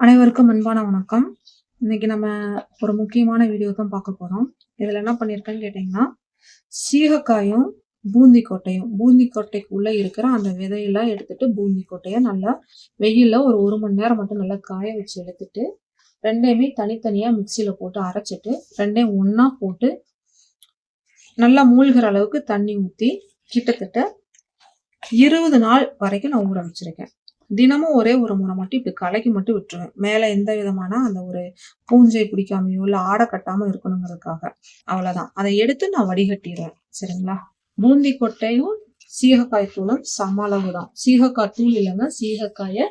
அனைவருக்கும் அன்பான வணக்கம். இன்னைக்கு நம்ம ஒரு முக்கியமான வீடியோ தான் பார்க்க போறோம். இதுல என்ன பண்ணியிருக்கேன்னு கேட்டீங்கன்னா, சீகக்காயும், பூந்தி கொட்டையும், பூந்தி கொட்டைக்கு உள்ள இருக்கிற அந்த விதையெல்லாம் எடுத்துட்டு பூந்தி கொட்டைய நல்லா வெயில்ல ஒரு 1 மணி நேரம் மட்டும் நல்லா காய வச்சு எடுத்துட்டு, 2யுமே தனித்தனியா மிக்ஸியில போட்டு அரைச்சிட்டு, 2யும் ஒண்ணா போட்டு நல்லா மூழ்கிற அளவுக்கு தண்ணி ஊத்தி, கிட்டத்தட்ட 20 நாள் வரைக்கும் நான் ஊற வச்சிருக்கேன். தினமும் ஒரே ஒரு முறை மட்டும் இப்படி கலக்கி மட்டும் விட்டுருவேன். மேல எந்த விதமான அந்த ஒரு பூஞ்சை பிடிக்காமயோ, இல்ல ஆட கட்டாம இருக்கணுங்கிறதுக்காக. அவ்வளவுதான். அதை எடுத்து நான் வடிகட்டிருவேன். சரிங்களா? பூந்தி கொட்டையும், சீகக்காய் தூளும் சம அளவு தான். சீகக்காய் தூள் இல்லைங்க. சீகக்காய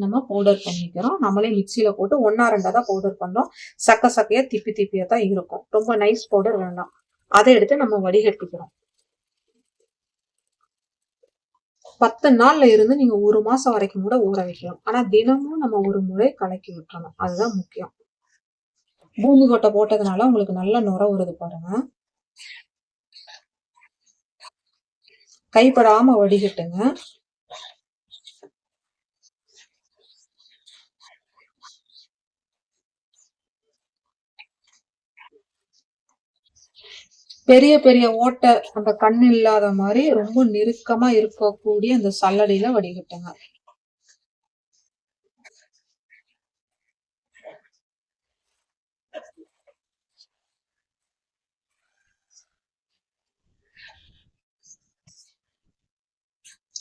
நம்ம பவுடர் பண்ணிக்கிறோம். நம்மளே மிக்சியில போட்டு 1 2 தான் பவுடர் பண்றோம். சக்கையா திப்பியா தான் இருக்கும். ரொம்ப நைஸ் பவுடர் வேண்டாம். அதை எடுத்து நம்ம வடிகட்டிக்கிறோம். 10 நாள்ல இருந்து நீங்க 1 மாசம் வரைக்கும் கூட ஊற வைக்கலாம். ஆனா தினமும் நம்ம ஒரு முறை கலக்கி விட்டுறணும். அதுதான் முக்கியம். பூந்தி கொட்டை போட்டதுனால உங்களுக்கு நல்ல நுர வருது பாருங்க. கைப்படாம வடிகட்டுங்க. பெரிய பெரிய ஓட்டை அந்த கண் இல்லாத மாதிரி ரொம்ப நெருக்கமா இருக்கக்கூடிய அந்த சல்லடையில வடிகட்டுங்க.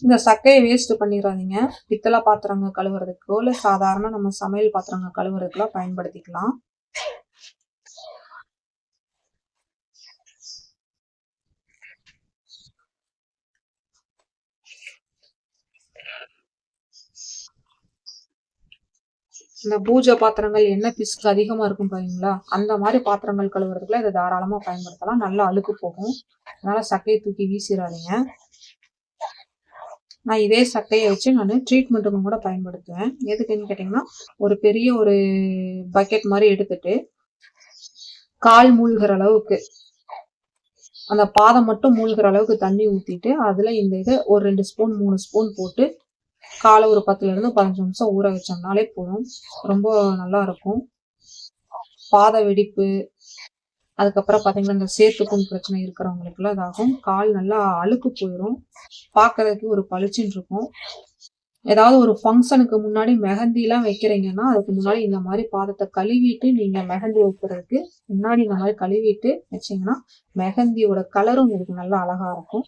இந்த சக்கையை வேஸ்ட் பண்ணிடாதீங்க. பித்தளை பாத்திரங்க கழுவுறதுக்கோ இல்ல சாதாரண நம்ம சமையல் பாத்திரங்க கழுவுறதுக்குலாம் பயன்படுத்திக்கலாம். இந்த பூஜை பாத்திரங்கள் எண்ணெய் பிசுக்கு அதிகமா இருக்கும் பாருங்களா, அந்த மாதிரி பாத்திரங்கள் கழுவுறதுக்குள்ள இதை தாராளமா பயன்படுத்தலாம். நல்லா அழுக்கு போகும். அதனால சக்கையை தூக்கி வீசிடாதீங்க. நான் இதே சக்கையை வச்சு நான் ட்ரீட்மெண்ட்டுக்கும் கூட பயன்படுத்துவேன். எதுக்குன்னு கேட்டீங்கன்னா, ஒரு பெரிய ஒரு பக்கெட் மாதிரி எடுத்துட்டு கால் மூழ்கிற அளவுக்கு அந்த பாதம் மட்டும் மூழ்கிற அளவுக்கு தண்ணி ஊத்திட்டு அதுல இந்த இதை ஒரு 2 ஸ்பூன் 3 ஸ்பூன் போட்டு காலை ஒரு 10ல இருந்து 15 நிமிஷம் ஊற வச்சோம்னாலே போதும். ரொம்ப நல்லா இருக்கும். பாத வெடிப்பு, அதுக்கப்புறம் பாத்தீங்கன்னா இந்த சேத்துப்புண் பிரச்சனை இருக்கிறவங்களுக்குலாம் இதாகும். கால் நல்லா அழுக்கு போயிடும். பார்க்கறதுக்கு ஒரு பளிச்சுன்னு இருக்கும். ஏதாவது ஒரு ஃபங்க்ஷனுக்கு முன்னாடி மெஹந்திலாம் வைக்கிறீங்கன்னா, அதுக்கு முன்னாடி இந்த மாதிரி பாதத்தை கழுவிட்டு நீங்க மெஹந்தி வைக்கிறதுக்கு முன்னாடி இந்த மாதிரி கழுவிட்டு வச்சீங்கன்னா, மெஹந்தியோட கலரும் உங்களுக்கு நல்லா அழகா இருக்கும்.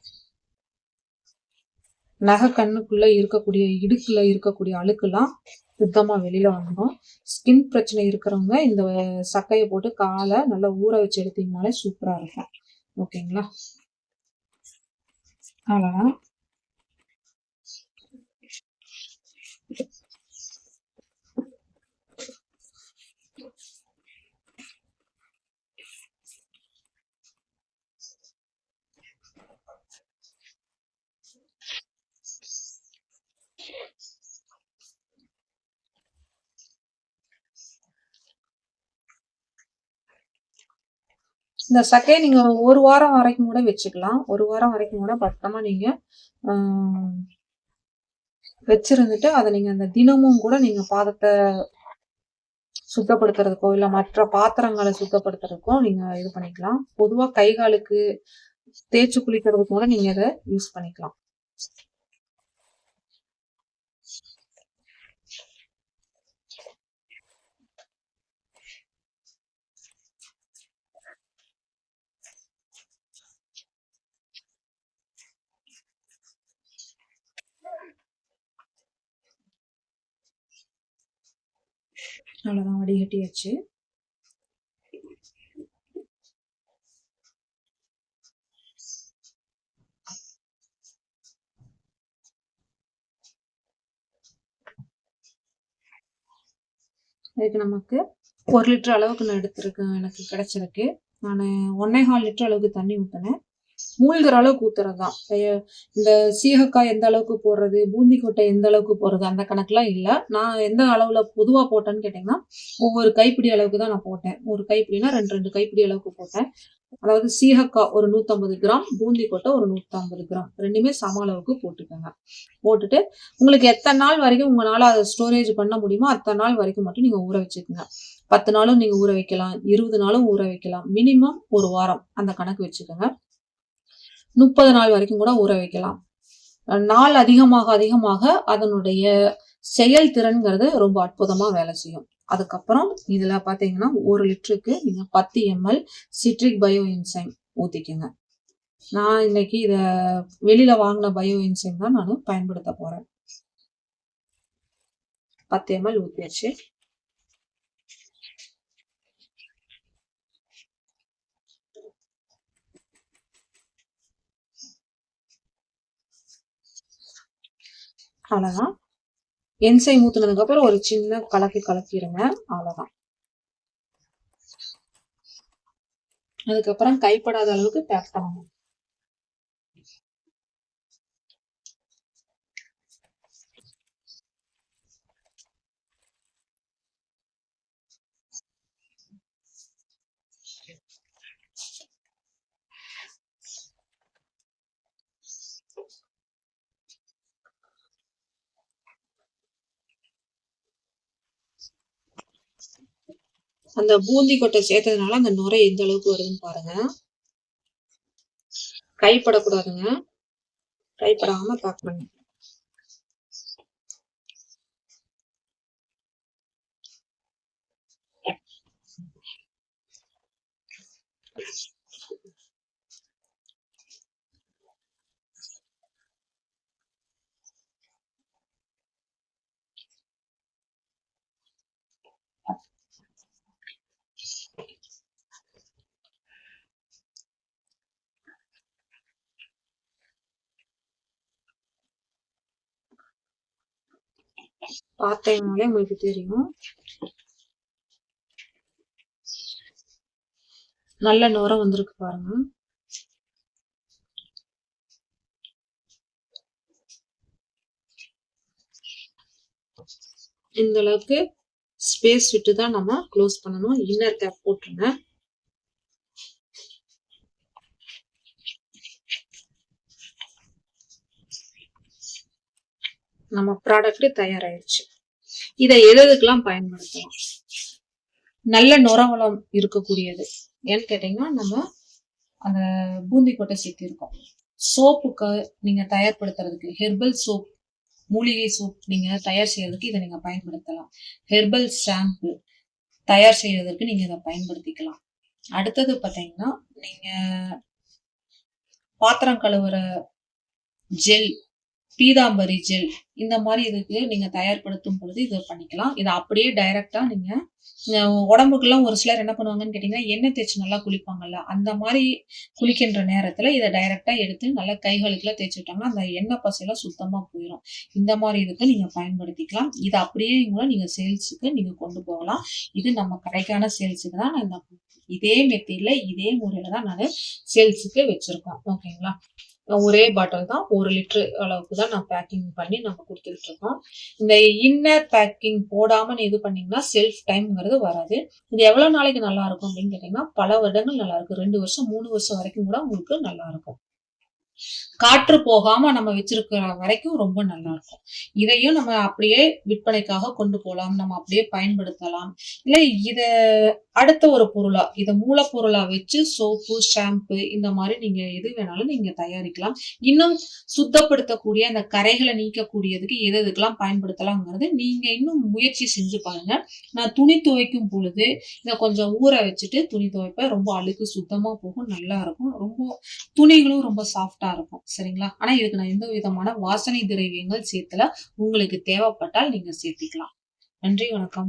நகை கண்ணுக்குள்ள இருக்கக்கூடிய இடுக்குல இருக்கக்கூடிய அழுக்கெல்லாம் சுத்தமா வெளியில வந்துடும். ஸ்கின் பிரச்சனை இருக்கிறவங்க இந்த சக்கையை போட்டு காலை நல்லா ஊற வச்சு எடுத்தீங்கனாலே சூப்பரா இருக்கும். ஓகேங்களா? அவ்வளவுதான். இந்த சக்கையை நீங்க 1 வாரம் வரைக்கும் கூட வச்சுக்கலாம். 1 வாரம் வரைக்கும் கூட பத்திரமா நீங்க வச்சிருந்துட்டு அதை நீங்க அந்த தினமும் கூட நீங்க பாதத்தை சுத்தப்படுத்துறதுக்கோ இல்ல மற்ற பாத்திரங்களை சுத்தப்படுத்துறதுக்கோ நீங்க இது பண்ணிக்கலாம். பொதுவா கை காலுக்கு தேய்ச்சு குளிக்கிறதுக்கு கூட நீங்க இதை யூஸ் பண்ணிக்கலாம். அவ்வளவுதான், வடிகட்டியாச்சு. இதுக்கு நமக்கு 1 லிட்டர் அளவுக்கு நான் எடுத்திருக்கேன். எனக்கு கிடைச்சிருக்கு. நான் 1 1/4 லிட்டர் அளவுக்கு தண்ணி ஊற்றினேன். மூழ்கிற அளவுக்கு ஊத்துறது தான். இந்த சீகக்காய் எந்த அளவுக்கு போடுறது, பூந்தி கொட்டை எந்த அளவுக்கு போடுறது அந்த கணக்குலாம் இல்லை. நான் எந்த அளவுல பொதுவா போட்டேன்னு கேட்டீங்கன்னா, ஒவ்வொரு கைப்பிடி அளவுக்கு தான் நான் போட்டேன். ஒரு கைப்பிடினா 2 கைப்பிடி அளவுக்கு போட்டேன். அதாவது சீகக்காய் ஒரு 150 கிராம், பூந்தி கொட்டை ஒரு 150 கிராம், ரெண்டுமே சம அளவுக்கு போட்டுக்கோங்க. போட்டுட்டு உங்களுக்கு எத்தனை நாள் வரைக்கும் உங்களால அதை ஸ்டோரேஜ் பண்ண முடியுமோ அத்தனை நாள் வரைக்கும் மட்டும் நீங்க ஊற வச்சுக்கோங்க. 10 நாளும் நீங்க ஊற வைக்கலாம், 20 நாளும் ஊற வைக்கலாம், மினிமம் ஒரு வாரம் அந்த கணக்கு வச்சுக்கோங்க. 30 நாள் வரைக்கும் கூட ஊற வைக்கலாம். நாள் அதிகமாக அதிகமாக அதனுடைய செயல்திறன்கிறது ரொம்ப அற்புதமா வேலை செய்யும். அதுக்கப்புறம் இதுல பாத்தீங்கன்னா 1 லிட்டருக்கு நீங்க 10 ml சிட்ரிக் பயோ என்சைம் ஊத்திக்கங்க. நான் இன்னைக்கு இத வெளியில வாங்கின பயோ என்சைம் தான் நான் பயன்படுத்த போறேன். 10 ml ஊத்தியாச்சு. அவ்வளவுதான். என்சைம் ஊத்துனதுக்கு அப்புறம் ஒரு சின்ன கலக்கிடுங்க. அவ்வளவுதான். அதுக்கப்புறம் கைப்படாத அளவுக்கு பேக் பண்ணணும். அந்த பூந்தி கொட்டை சேர்த்ததுனால அந்த நுரை எந்த அளவுக்கு வருதுன்னு பாருங்க. கைப்படக்கூடாதுங்க. கைப்படாம பேக் பண்ணி பார்த்தீங்கனாலே உங்களுக்கு தெரியும். நல்ல நுரை வந்திருக்கு பாருங்க. இந்த அளவுக்கு ஸ்பேஸ் விட்டு தான் நம்ம க்ளோஸ் பண்ணணும். இன்னர் கேப் போட்டுருங்க. நம்ம ப்ராடக்ட் தயாராயிருச்சு. இதை எதுக்கெல்லாம் பயன்படுத்தலாம்? நல்ல நுரவளம் இருக்கக்கூடியது ஏன்னு கேட்டீங்கன்னா, நம்ம அந்த பூந்தி கொட்டை சேர்த்திருக்கோம். சோப்புக்கு நீங்க தயார்படுத்துறதுக்கு ஹெர்பல் சோப், மூலிகை சோப் நீங்க தயார் செய்யறதுக்கு இதை நீங்க பயன்படுத்தலாம். ஹெர்பல் ஷாம்பு தயார் செய்யறதுக்கு நீங்க இதை பயன்படுத்திக்கலாம். அடுத்தது பாத்தீங்கன்னா, நீங்க பாத்திரம் கழுவுற ஜெல், பீதாம்பரி ஜெல், இந்த மாதிரி இதுக்கு நீங்க தயார்படுத்தும் பொழுது இதை பண்ணிக்கலாம். இதை அப்படியே டைரக்டா நீங்க உடம்புக்குலாம் ஒரு சிலர் என்ன பண்ணுவாங்கன்னு கேட்டீங்கன்னா, எண்ணெய் தேய்ச்சி நல்லா குளிப்பாங்கல்ல, அந்த மாதிரி குளிக்கின்ற நேரத்துல இதை டைரக்டா எடுத்து நல்லா கைகளுக்குலாம் தேய்ச்சி விட்டாங்கன்னா அந்த எண்ணெய் பசையெல்லாம் சுத்தமா போயிடும். இந்த மாதிரி இதுக்கு நீங்க பயன்படுத்திக்கலாம். இதை அப்படியே கூட நீங்க சேல்ஸுக்கு நீங்க கொண்டு போகலாம். இது நம்ம கடைக்கான சேல்ஸுக்கு தான் நான் இதே மெத்தீட்ல இதே முறையில தான் நான் சேல்ஸுக்கு வச்சிருக்கோம். ஓகேங்களா? ஒரே பாட்டில் தான் 1 லிட்டர் அளவுக்கு தான் நான் பேக்கிங் பண்ணி நம்ம கொடுத்துட்டு இருக்கோம். இந்த இன்னர் பேக்கிங் போடாம நீ இது பண்ணீங்கன்னா செல்ஃப் டைம்ங்கிறது வராது. இது எவ்வளவு நாளைக்கு நல்லா இருக்கும் அப்படின்னு கேட்டீங்கன்னா, பல வருடங்கள் நல்லா இருக்கும். 2 வருஷம் 3 வருஷம் வரைக்கும் கூட உங்களுக்கு நல்லா இருக்கும். காற்று போகாம நம்ம வச்சிருக்கிற வரைக்கும் ரொம்ப நல்லா இருக்கும். இதையும் நம்ம அப்படியே விற்பனைக்காக கொண்டு போகலாம். நம்ம அப்படியே பயன்படுத்தலாம். இல்ல இத அடுத்த ஒரு பொருளா, இத மூலப்பொருளா வச்சு சோப்பு, ஷாம்பு இந்த மாதிரி நீங்க எது வேணாலும் நீங்க தயாரிக்கலாம். இன்னும் சுத்தப்படுத்தக்கூடிய அந்த கரைகளை நீக்கக்கூடியதுக்கு எது எதுக்கெல்லாம் பயன்படுத்தலாம்ங்கிறது நீங்க இன்னும் முயற்சி செஞ்சு பாருங்க. நான் துணி துவைக்கும் பொழுது இதை கொஞ்சம் ஊற வச்சுட்டு துணி துவைப்பேன். ரொம்ப அழுக்கு சுத்தமா போகும். நல்லா இருக்கும். ரொம்ப துணிகளும் ரொம்ப சாஃப்டா இருக்கும். சரிங்களா? ஆனா இதுக்கு நான் எந்த விதமான வாசனை திரவியங்கள் சேர்த்தல. உங்களுக்கு தேவைப்பட்டால் நீங்க சேர்த்திக்கலாம். நன்றி, வணக்கம்.